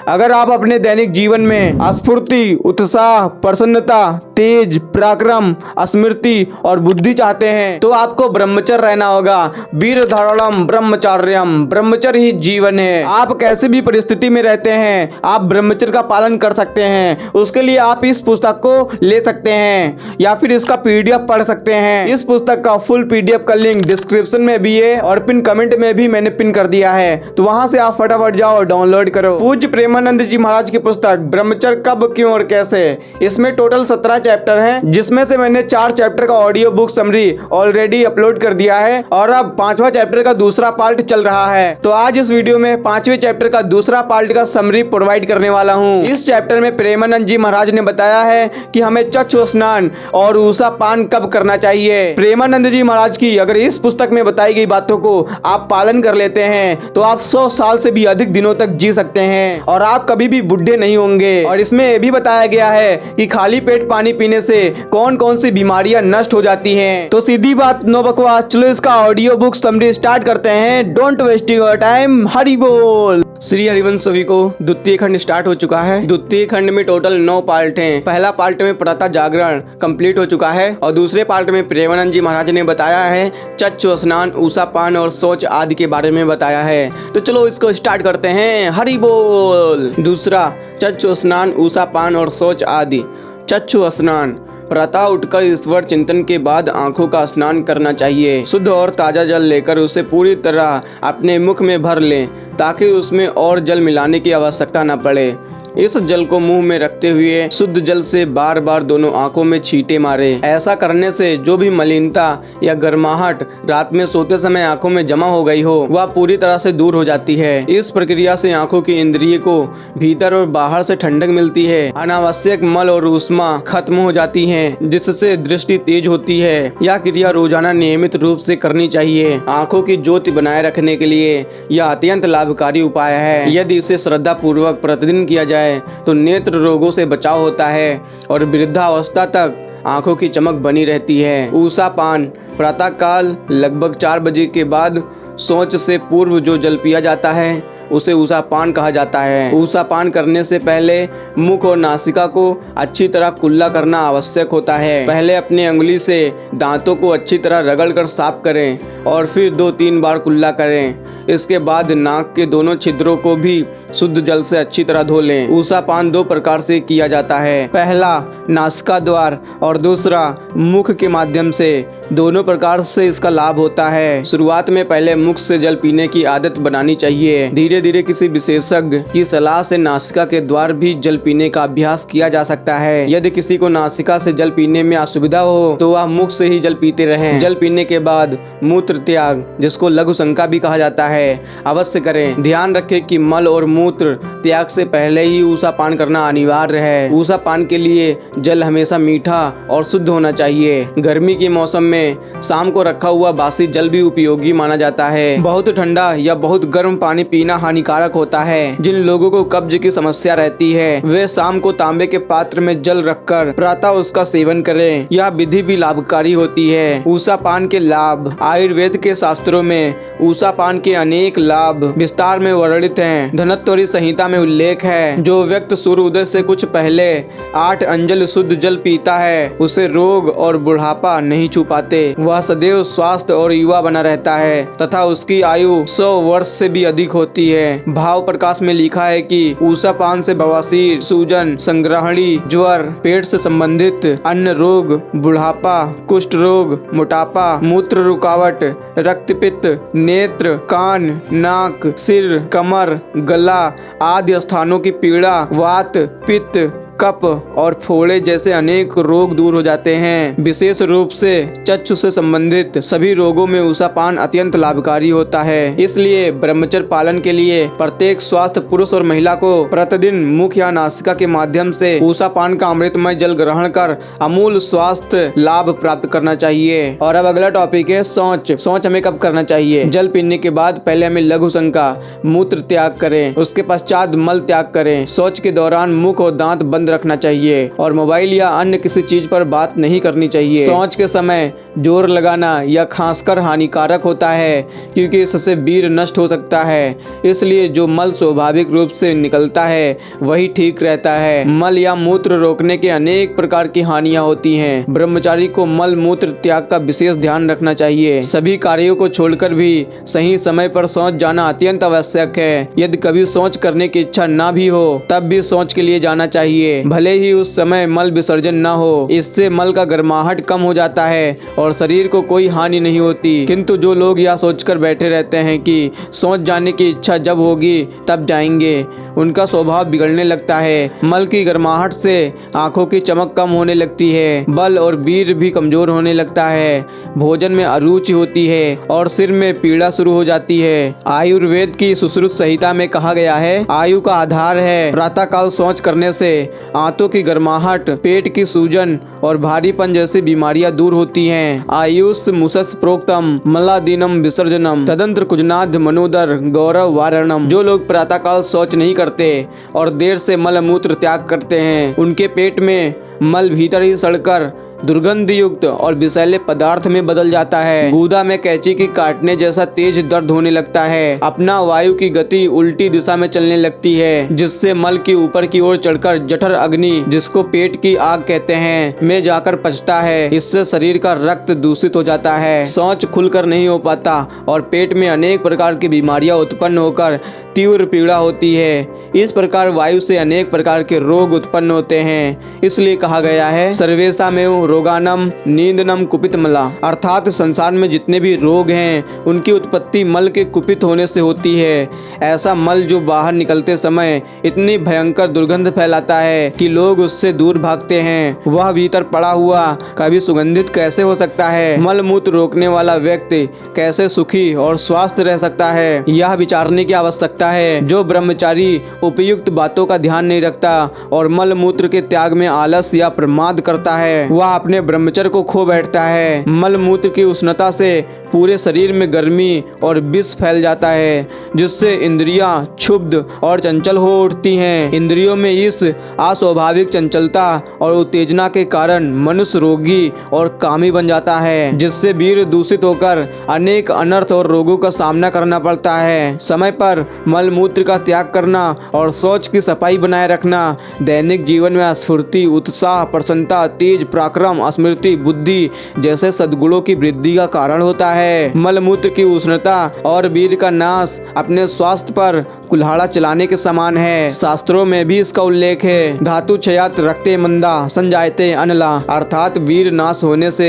अगर आप अपने दैनिक जीवन में स्फूर्ति, उत्साह, प्रसन्नता, तेज, पराक्रम, स्मृति और बुद्धि चाहते हैं तो आपको ब्रह्मचर्य रहना होगा। वीर धारणम ब्रह्मचार्यम, ब्रह्मचर्य ही जीवन है। आप कैसे भी परिस्थिति में रहते हैं आप ब्रह्मचर्य का पालन कर सकते हैं। उसके लिए आप इस पुस्तक को ले सकते हैं या फिर इसका पीडीएफ पढ़ सकते हैं। इस पुस्तक का फुल पीडीएफ का लिंक डिस्क्रिप्शन में भी है और पिन कमेंट में भी मैंने पिन कर दिया है, तो वहां से आप फटाफट जाओ डाउनलोड करो। पूज्य प्रेमानंद जी महाराज की पुस्तक ब्रह्मचर्य कब, क्यों और कैसे, इसमें टोटल 17 चैप्टर हैं, जिसमें से मैंने 4 चैप्टर का audio book summary already upload कर दिया है और अब 5वां चैप्टर का दूसरा पार्ट चल रहा है। तो आज इस वीडियो में 5वें चैप्टर का दूसरा पार्ट का समरी प्रोवाइड करने वाला हूँ। इस चैप्टर में प्रेमानंद जी महाराज ने बताया है कि हमें चक्षु स्नान और ऊषा पान कब करना चाहिए। प्रेमानंद जी महाराज की अगर इस पुस्तक में बताई गई बातों को आप पालन कर लेते हैं तो आप 100 साल से भी अधिक दिनों तक जी सकते हैं और आप कभी भी बुढ़े नहीं होंगे। और इसमें यह भी बताया गया है कि खाली पेट पानी पीने से कौन कौन सी बीमारियां नष्ट हो जाती हैं। तो सीधी बात नो बकवास, चलो इसका ऑडियो बुक समरी स्टार्ट करते हैं। Don't waste your time, Hari बोल। श्री हरिवंश सभी को द्वितीय खंड स्टार्ट हो चुका है। द्वितीय खंड में टोटल 9 पार्ट हैं। पहला पार्ट में प्रातः जागरण कंप्लीट हो चुका है और दूसरे पार्ट में प्रेमानंद जी महाराज ने बताया है चक्षु स्नान, ऊषा पान और शौच आदि के बारे में बताया है। तो चलो इसको स्टार्ट करते हैं, हरि बोल। दूसरा, चक्षु स्नान, ऊषा पान और शौच आदि। चक्षु स्नान, प्रातः उठकर ईश्वर चिंतन के बाद आंखों का स्नान करना चाहिए। शुद्ध और ताजा जल लेकर उसे पूरी तरह अपने मुख में भर लें ताकि उसमें और जल मिलाने की आवश्यकता न पड़े। इस जल को मुंह में रखते हुए शुद्ध जल से बार बार दोनों आंखों में छींटे मारे। ऐसा करने से जो भी मलिनता या गर्माहट रात में सोते समय आंखों में जमा हो गई हो वह पूरी तरह से दूर हो जाती है। इस प्रक्रिया से आंखों की इंद्रिय को भीतर और बाहर से ठंडक मिलती है। अनावश्यक मल और ऊष्मा खत्म हो जाती है जिससे दृष्टि तेज होती है। यह क्रिया रोजाना नियमित रूप से करनी चाहिए। आंखों की ज्योति बनाए रखने के लिए यह अत्यंत लाभकारी उपाय है। यदि इसे श्रद्धा पूर्वक प्रतिदिन किया जाए तो नेत्र रोगों से बचाव होता है और वृद्धावस्था तक आंखों की चमक बनी रहती है। ऊषा पान, प्रातः काल लगभग 4 बजे के बाद शौच से पूर्व जो जल पिया जाता है उसे ऊषा पान कहा जाता है। ऊषा पान करने से पहले मुख और नासिका को अच्छी तरह कुल्ला करना आवश्यक होता है। पहले अपनी अंगुली से दांतों को अच्छी तरह रगड़कर साफ करें और फिर 2-3 बार कुल्ला करें। इसके बाद नाक के दोनों छिद्रों को भी शुद्ध जल से अच्छी तरह धो लें। ऊषा पान 2 प्रकार से किया जाता है, पहला नासिका द्वार और दूसरा मुख के माध्यम से। दोनों प्रकार से इसका लाभ होता है। शुरुआत में पहले मुख से जल पीने की आदत बनानी चाहिए। धीरे धीरे किसी विशेषज्ञ की सलाह से नासिका के द्वार भी जल पीने का अभ्यास किया जा सकता है। यदि किसी को नासिका से जल पीने में असुविधा हो तो वह मुख से ही जल पीते रहें। जल पीने के बाद मूत्र त्याग, जिसको लघु शंका भी कहा जाता है, अवश्य करें। ध्यान रखें कि मल और मूत्र त्याग से पहले ही ऊषा पान करना अनिवार्य है। ऊषा पान के लिए जल हमेशा मीठा और शुद्ध होना चाहिए। गर्मी के मौसम में शाम को रखा हुआ बासी जल भी उपयोगी माना जाता है। बहुत ठंडा या बहुत गर्म पानी पीना हानिकारक होता है। जिन लोगों को कब्ज की समस्या रहती है वे शाम को तांबे के पात्र में जल रखकर प्रातः उसका सेवन करें। यह विधि भी लाभकारी होती है। ऊषा पान के लाभ, आयुर्वेद के शास्त्रों में ऊषा पान के अनेक लाभ विस्तार में वर्णित हैं। धनत्वरी संहिता में उल्लेख है, जो व्यक्ति सूर्य उदय से कुछ पहले 8 अंजल शुद्ध जल पीता है उसे रोग और बुढ़ापा नहीं छू पाते। वह सदैव स्वस्थ और युवा बना रहता है तथा उसकी आयु 100 वर्ष से भी अधिक होती है। भाव प्रकाश में लिखा है कि ऊषा पान से बवासीर, सूजन, संग्रहणी, ज्वर, पेट से संबंधित अन्य रोग, बुढ़ापा, कुष्ठ रोग, मोटापा, मूत्र रुकावट, रक्तपित्त, नेत्र, कान, नाक, सिर, कमर, गला आदि स्थानों की पीड़ा, वात, पित्त, कफ और फोड़े जैसे अनेक रोग दूर हो जाते हैं। विशेष रूप से चक्षु से संबंधित सभी रोगों में ऊषा पान अत्यंत लाभकारी होता है। इसलिए ब्रह्मचर्य पालन के लिए प्रत्येक स्वस्थ पुरुष और महिला को प्रतिदिन मुख या नासिका के माध्यम से ऊषा पान का अमृतमय जल ग्रहण कर अमूल स्वास्थ्य लाभ प्राप्त करना चाहिए। और अब अगला टॉपिक है शौच। शौच हमें कब करना चाहिए? जल पीने के बाद पहले हमें लघु शंका, मूत्र त्याग करें, उसके पश्चात मल त्याग करें। शौच के दौरान मुख और दांत बंद बंद रखना चाहिए और मोबाइल या अन्य किसी चीज पर बात नहीं करनी चाहिए। शौच के समय जोर लगाना या खांसकर हानिकारक होता है क्योंकि इससे वीर्य नष्ट हो सकता है। इसलिए जो मल स्वाभाविक रूप से निकलता है वही ठीक रहता है। मल या मूत्र रोकने के अनेक प्रकार की हानियां होती हैं। ब्रह्मचारी को मल मूत्र त्याग का विशेष ध्यान रखना चाहिए। सभी कार्यों को छोड़कर भी सही समय पर शौच जाना अत्यंत आवश्यक है। यदि कभी शौच करने की इच्छा ना भी हो तब भी शौच के लिए जाना चाहिए, भले ही उस समय मल विसर्जन ना हो। इससे मल का गर्माहट कम हो जाता है और शरीर को कोई हानि नहीं होती। किंतु जो लोग यह सोचकर बैठे रहते हैं कि शौच जाने की इच्छा जब होगी तब जाएंगे, उनका स्वभाव बिगड़ने लगता है। मल की गर्माहट से आंखों की चमक कम होने लगती है, बल और वीर्य भी कमजोर होने लगता है, भोजन में अरुचि होती है और सिर में पीड़ा शुरू हो जाती है। आयुर्वेद की सुश्रुत संहिता में कहा गया है, आयु का आधार है। प्रातः काल शौच करने से आंतों की गर्माहट, पेट की सूजन और भारीपन जैसी बीमारियां दूर होती हैं। आयुष मुसस प्रोक्तम मलादीनम विसर्जनम तदंत्र कुजनाद मनोदर गौरव वारणम। जो लोग प्रातः काल शौच नहीं करते और देर से मल मूत्र त्याग करते हैं, उनके पेट में मल भीतर ही सड़कर दुर्गंध युक्त और विषैले पदार्थ में बदल जाता है। गूदा में कैंची की काटने जैसा तेज दर्द होने लगता है। अपना वायु की गति उल्टी दिशा में चलने लगती है, जिससे मल की ऊपर की ओर चढ़कर जठर अग्नि, जिसको पेट की आग कहते हैं, में जाकर पचता है। इससे शरीर का रक्त दूषित हो जाता है, शौच खुलकर नहीं हो पाता और पेट में अनेक प्रकार की बीमारियां उत्पन्न होकर तीव्र पीड़ा होती है। इस प्रकार वायु से अनेक प्रकार के रोग उत्पन्न होते हैं। इसलिए कहा गया है, सर्वेशा में रोगानम नींदनम कुपित मला, अर्थात संसार में जितने भी रोग हैं उनकी उत्पत्ति मल के कुपित होने से होती है। ऐसा मल जो बाहर निकलते समय इतनी भयंकर दुर्गंध फैलाता है कि लोग उससे दूर भागते हैं। वह भीतर पड़ा हुआ कभी सुगंधित कैसे हो सकता है? मल मूत्र रोकने वाला व्यक्ति कैसे सुखी और स्वस्थ रह सकता है, यह विचारने की आवश्यकता है। जो ब्रह्मचारी उपयुक्त बातों का ध्यान नहीं रखता और मल मूत्र के त्याग में आलस या प्रमाद करता है, वह अपने ब्रह्मचर्य को खो बैठता है। मल मूत्र की उष्णता से पूरे शरीर में गर्मी और विष फैल जाता है, जिससे इंद्रियां क्षुब्ध और चंचल हो उठती हैं। इंद्रियों में इस अस्वाभाविक चंचलता और उत्तेजना के कारण मनुष्य रोगी और कामी बन जाता है, जिससे वीर्य दूषित होकर अनेक अनर्थ और रोगों का सामना करना पड़ता है। समय पर मल मूत्र का त्याग करना और शौच की सफाई बनाए रखना दैनिक जीवन में स्फूर्ति, उत्साह, प्रसन्नता, तेज, पराक्रम, स्मृति, बुद्धि जैसे सद्गुणों की वृद्धि का कारण होता है। मल मूत्र की उष्णता और वीर्य का नाश अपने स्वास्थ्य पर कुल्हाड़ा चलाने के समान है। शास्त्रों में भी इसका उल्लेख है। धातु क्षयात रक्ते मंदा संजायते अनला, अर्थात वीर्य नाश होने से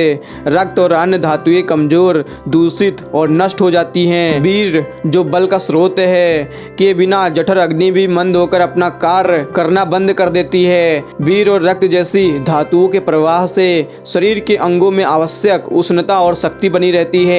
रक्त और अन्य धातुएं कमजोर, दूषित और नष्ट हो जाती हैं। वीर्य जो बल का स्रोत है के बिना जठर अग्नि भी मंद होकर अपना कार्य करना बंद कर देती है। वीर्य और रक्त जैसी धातुओं के प्रवाह से शरीर के अंगों में आवश्यक उष्णता और शक्ति बनी रहती है।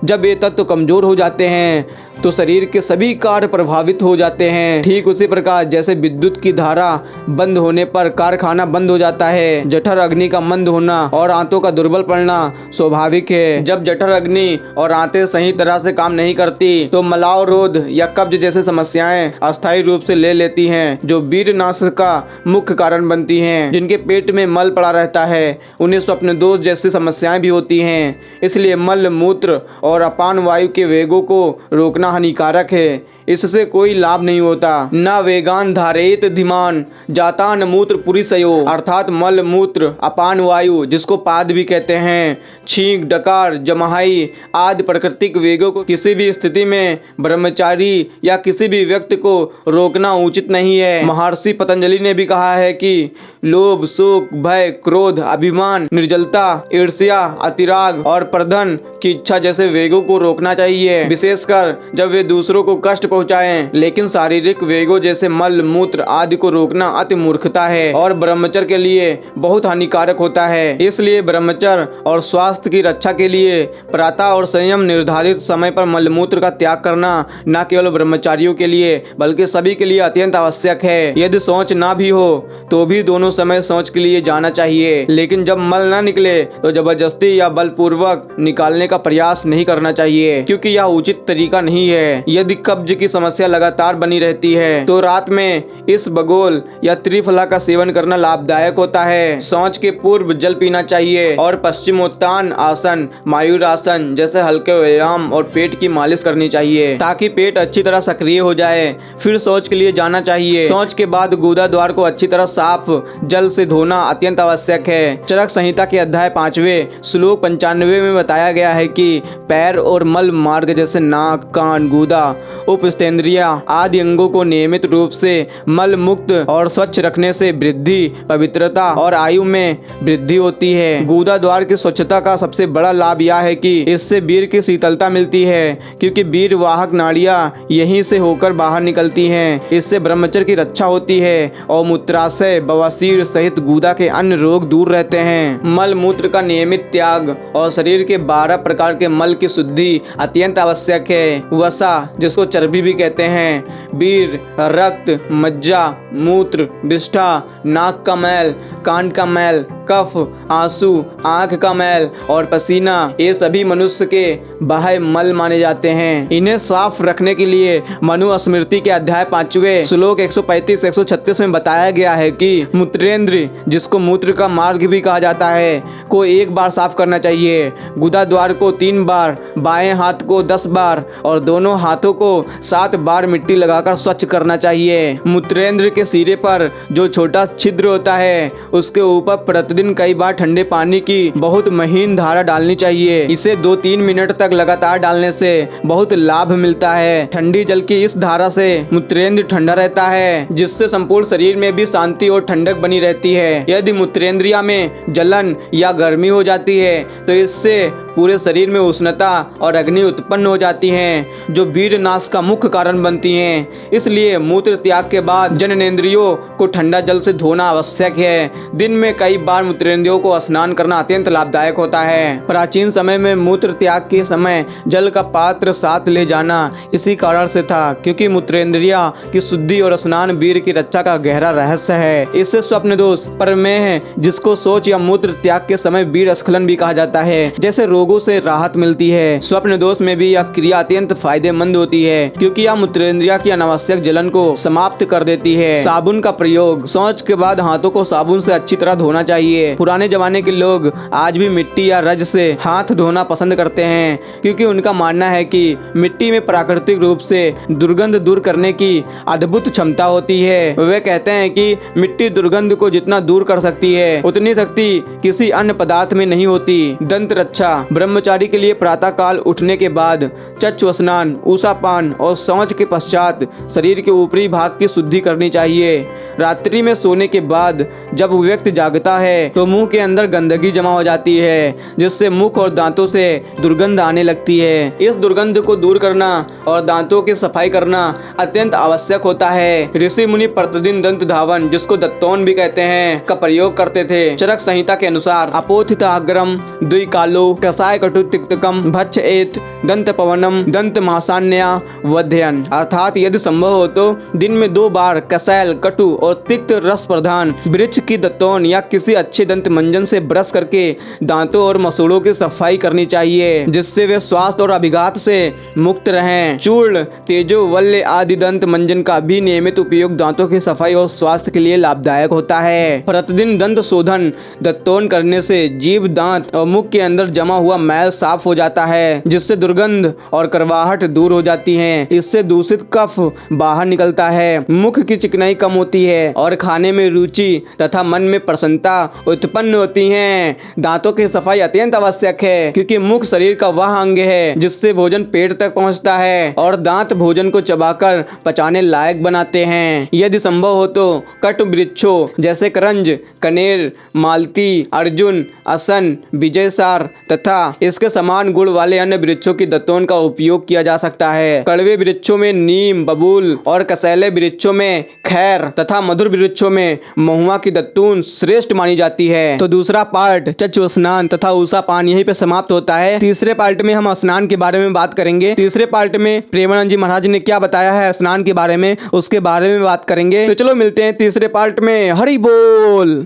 जब ये तत्व कमजोर हो जाते हैं तो शरीर के सभी कार्य प्रभावित हो जाते हैं। ठीक उसी प्रकार जैसे विद्युत की धारा बंद होने पर कारखाना बंद हो जाता है, जठर अग्नि का मंद होना और आंतों का दुर्बल पड़ना स्वाभाविक है। जब जठर अग्नि और आंतें सही तरह से काम नहीं करती तो मलावरोध या कब्ज जैसे समस्याएं अस्थायी रूप से ले लेती हैं, जो वीर्य नाश का मुख्य कारण बनती हैं। जिनके पेट में मल पड़ा रहता है उन्हें स्वप्न दोष जैसी समस्याएं भी होती हैं। इसलिए मल मूत्र और अपान वायु के वेगों को रोकना हानिकारक है, इससे कोई लाभ नहीं होता। न वेगान धारेत धीमान जाता न मूत्र पुरीसयो, अर्थात मल मूत्र अपान वायु जिसको पाद भी कहते हैं, छींक, डकार, जमाई आदि प्राकृतिक वेगों को किसी भी स्थिति में ब्रह्मचारी या किसी भी व्यक्ति को रोकना उचित नहीं है। महर्षि पतंजलि ने भी कहा है कि लोभ, शोक, भय, क्रोध, अभिमान, निर्जलता, ईर्ष्या, अतिराग और प्रधन की इच्छा जैसे वेगों को रोकना चाहिए, विशेषकर जब वे दूसरों को कष्ट पहुंचाएं। लेकिन शारीरिक वेगों जैसे मल मूत्र आदि को रोकना अति मूर्खता है और ब्रह्मचर्य के लिए बहुत हानिकारक होता है। इसलिए ब्रह्मचर्य और स्वास्थ्य की रक्षा के लिए प्रातः और संयम निर्धारित समय पर मल मूत्र का त्याग करना न केवल ब्रह्मचारियों के लिए बल्कि सभी के लिए अत्यंत आवश्यक है। यदि शौच ना भी हो तो भी दोनों समय शौच के लिए जाना चाहिए, लेकिन जब मल न निकले तो जबरदस्ती या बलपूर्वक निकालने का प्रयास नहीं करना चाहिए, क्योंकि यह उचित तरीका नहीं है। यदि कब्ज की समस्या लगातार बनी रहती है तो रात में इस बगोल या त्रिफला का सेवन करना लाभदायक होता है। शौच के पूर्व जल पीना चाहिए और पश्चिमोत्तान आसन, मयूर आसन जैसे हल्के व्यायाम और पेट की मालिश करनी चाहिए ताकि पेट अच्छी तरह सक्रिय हो जाए। फिर शौच के लिए जाना चाहिए। शौच के बाद गुदा द्वार को अच्छी तरह साफ जल से धोना अत्यंत आवश्यक है। चरक संहिता के अध्याय 5वें श्लोक 95 में बताया गया है कि पैर और मल मार्ग जैसे नाक, कान, गुदा, उपस्थेंद्रिया आदि अंगों को नियमित रूप से मल मुक्त और स्वच्छ रखने से वृद्धि, पवित्रता और आयु में वृद्धि होती है। गुदा द्वार की स्वच्छता का सबसे बड़ा लाभ यह है कि इससे वीर की शीतलता मिलती है क्योंकि वीर वाहक नाड़ियां यहीं से होकर बाहर निकलती हैं। इससे ब्रह्मचर्य की रक्षा होती है और मूत्राशय, बवासीर सहित गुदा के अन्य रोग दूर रहते हैं। मल मूत्र का नियमित त्याग और शरीर के 12 प्रकार के मल की शुद्धि अत्यंत आवश्यक है। वसा जिसको चर्बी भी कहते हैं, वीर, रक्त, मज्जा, मूत्र, विष्ठा, नाक का मैल, कान का मैल, कफ, आंसू, आंख का मैल और पसीना ये सभी मनुष्य के बाह्य मल माने जाते हैं। इन्हें साफ रखने के लिए मनुस्मृति के अध्याय 5वें श्लोक 135-136 में बताया गया है कि मूत्रेंद्र जिसको मूत्र का मार्ग भी कहा जाता है को 1 बार साफ करना चाहिए, गुदा द्वार को 3 बार, बाएं हाथ को 10 बार और दोनों हाथों को 7 बार मिट्टी लगाकर स्वच्छ करना चाहिए। मूत्रेंद्र के सिरे पर जो छोटा छिद्र होता है उसके ऊपर प्रतिदिन कई बार ठंडे पानी की बहुत महीन धारा डालनी चाहिए। इसे 2-3 मिनट तक लगातार डालने से बहुत लाभ मिलता है। ठंडी जल की इस धारा से मूत्रेंद्र ठंडा रहता है जिससे संपूर्ण शरीर में भी शांति और ठंडक बनी रहती है। यदि मूत्रेंद्रिया में जलन या गर्मी हो जाती है तो इससे पूरे शरीर में उष्णता और अग्नि उत्पन्न हो जाती हैं जो वीर नाश का मुख्य कारण बनती हैं। इसलिए मूत्र त्याग के बाद जननेंद्रियों को ठंडा जल से धोना आवश्यक है। दिन में कई बार मूत्रेंद्रियों को स्नान करना अत्यंत लाभदायक होता है। प्राचीन समय में मूत्र त्याग के समय जल का पात्र साथ ले जाना इसी कारण से था क्योंकि मूत्रेंद्रिया की शुद्धि और स्नान वीर की रक्षा का गहरा रहस्य है। इससे स्वप्न दोष, प्रमेह जिसको शौच या मूत्र त्याग के समय वीर स्खलन भी कहा जाता है जैसे रोगों से राहत मिलती है। स्वप्न दोष में भी यह क्रिया अत्यंत फायदेमंद होती है क्योंकि यह मूत्रेंद्रिया की अनावश्यक जलन को समाप्त कर देती है। साबुन का प्रयोग, शौच के बाद हाथों को साबुन से अच्छी तरह धोना चाहिए। पुराने जमाने के लोग आज भी मिट्टी या रज से हाथ धोना पसंद करते हैं क्योंकि उनका मानना है कि मिट्टी में प्राकृतिक रूप से दुर्गंध दूर करने की अद्भुत क्षमता होती है। वे कहते हैं कि मिट्टी दुर्गंध को जितना दूर कर सकती है उतनी शक्ति किसी अन्य पदार्थ में नहीं होती। दंत रक्षा, ब्रह्मचारी के लिए प्रातः काल उठने के बाद चक्षु स्नान, ऊषापान और शौच के पश्चात शरीर के ऊपरी भाग की शुद्धि करनी चाहिए। रात्रि में सोने के बाद जब व्यक्ति जागता है तो मुंह के अंदर गंदगी जमा हो जाती है जिससे मुख और दांतों से दुर्गंध आने लगती है। इस दुर्गंध को दूर करना और दांतों की सफाई करना अत्यंत आवश्यक होता है। ऋषि मुनि प्रतिदिन दंत धावन जिसको दत्तौन भी कहते हैं का प्रयोग करते थे। चरक संहिता के अनुसार अपोथित अग्रम द्विकालो कसाय कटु तिक्तकम भक्ष एत दंत पवनम दंत महासान्या वध्यन, अर्थात यदि संभव हो तो दिन में 2 बार कसैल, कटु और तिक्त रस प्रधान वृक्ष की दत्तौन या किसी अच्छे दंत मंजन से ब्रश करके दांतों और मसूड़ों की सफाई करनी चाहिए जिससे वे स्वास्थ्य और अभिघात से मुक्त रहें। चूर्ण, तेजो, वल्य आदि दंत मंजन का भी नियमित उपयोग दांतों की सफाई और स्वास्थ्य के लिए लाभदायक होता है। प्रतिदिन दंत शोधन दत्तौन करने से जीभ, दांत और मुख के अंदर जमा हुआ मैल साफ हो जाता है जिससे दुर्गंध और करवाहट दूर हो जाती है। इससे दूषित कफ बाहर निकलता है, मुख की चिकनाई कम होती है और खाने में रुचि तथा मन में प्रसन्नता उत्पन्न होती है। दांतों की सफाई अत्यंत आवश्यक है क्योंकि मुख शरीर का वह अंग है जिससे भोजन पेट तक पहुंचता है और दांत भोजन को चबाकर पचाने लायक बनाते हैं। यदि संभव हो तो कट वृक्षों जैसे करंज, कनेर, मालती, अर्जुन, असन, विजयसार तथा इसके समान गुण वाले अन्य वृक्षों की दत्तौन का उपयोग किया जा सकता है। कड़वे वृक्षों में नीम, बबूल और कसैले वृक्षों में खैर तथा मधुर वृक्षों में महुआ की दत्तून श्रेष्ठ मानी जाती है। तो दूसरा पार्ट चक्षु स्नान तथा ऊषा पान यहीं पे समाप्त होता है। तीसरे पार्ट में हम स्नान के बारे में बात करेंगे। तीसरे पार्ट में प्रेमानंद जी महाराज ने क्या बताया है स्नान के बारे में उसके बारे में बात करेंगे। तो चलो मिलते हैं तीसरे पार्ट में। हरि बोल।